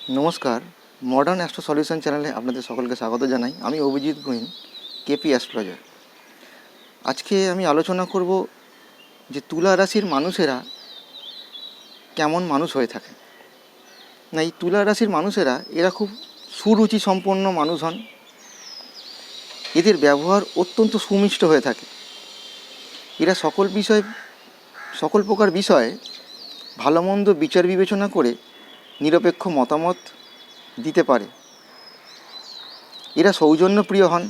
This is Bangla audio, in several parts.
নমস্কার, মডার্ন অ্যাস্ট্রো সলিউশন চ্যানেলে আপনাদের সকলকে স্বাগত জানাই। আমি অভিজিৎ ভুঁইন, কেপি অ্যাস্ট্রোলজার। আজকে আমি আলোচনা করব যে তুলা রাশির মানুষেরা কেমন মানুষ হয়ে থাকে। না, এই তুলা রাশির মানুষেরা এরা খুব সুরুচি সম্পন্ন মানুষ হন। এদের ব্যবহার অত্যন্ত সুমিষ্ট হয়ে থাকে। এরা সকল প্রকার বিষয়ে ভালো মন্দ বিচার বিবেচনা করে নিরপেক্ষ মতামত দিতে পারে। এরা সৌজন্যপ্রিয় হন,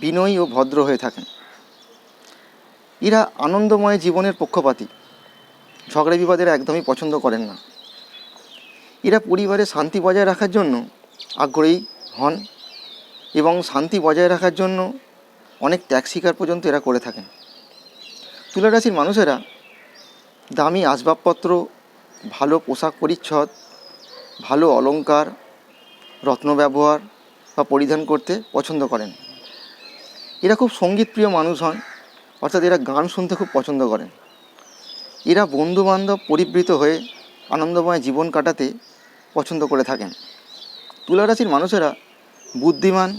বিনয়ী ও ভদ্র হয়ে থাকেন। এরা আনন্দময় জীবনের পক্ষপাতী, ঝগড়া বিবাদের একদমই পছন্দ করেন না। এরা পরিবারে শান্তি বজায় রাখার জন্য আগ্রহী হন এবং শান্তি বজায় রাখার জন্য অনেক ত্যাগ স্বীকার পর্যন্ত এরা করে থাকেন। তুলা রাশির মানুষেরা দামি আসবাবপত্র, ভালো পোশাক পরিচ্ছদ, ভালো অলংকার, রত্ন ব্যবহার বা পরিধান করতে পছন্দ করেন। এরা খুব সঙ্গীতপ্রিয় মানুষ হন, অর্থাৎ এরা গান শুনতে খুব পছন্দ করেন। এরা বন্ধুবান্ধব পরিবৃত হয়ে আনন্দময় জীবন কাটাতে পছন্দ করে থাকেন। তুলা রাশির মানুষেরা বুদ্ধিমান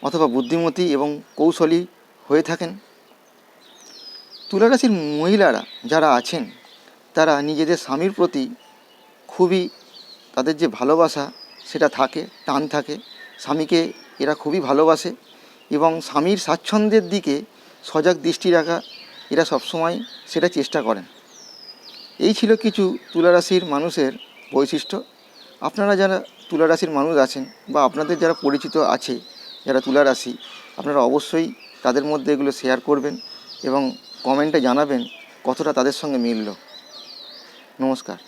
অথবা বুদ্ধিমতী এবং কৌশলী হয়ে থাকেন। তুলা রাশির মহিলারা যারা আছেন তারা নিজেদের স্বামীর প্রতি খুবই তাদের যে ভালোবাসা সেটা থাকে, টান থাকে। স্বামীকে এরা খুবই ভালোবাসে এবং স্বামীর স্বাচ্ছন্দ্যের দিকে সজাগ দৃষ্টি রাখা এরা সবসময় সেটা চেষ্টা করেন। এই ছিল কিছু তুলা রাশির মানুষের বৈশিষ্ট্য। আপনারা যারা তুলা রাশির মানুষ আছেন বা আপনাদের যারা পরিচিত আছে যারা তুলা রাশি, আপনারা অবশ্যই তাদের মধ্যে এগুলো শেয়ার করবেন এবং কমেন্টে জানাবেন কতটা তাদের সঙ্গে মিলল। নমস্কার।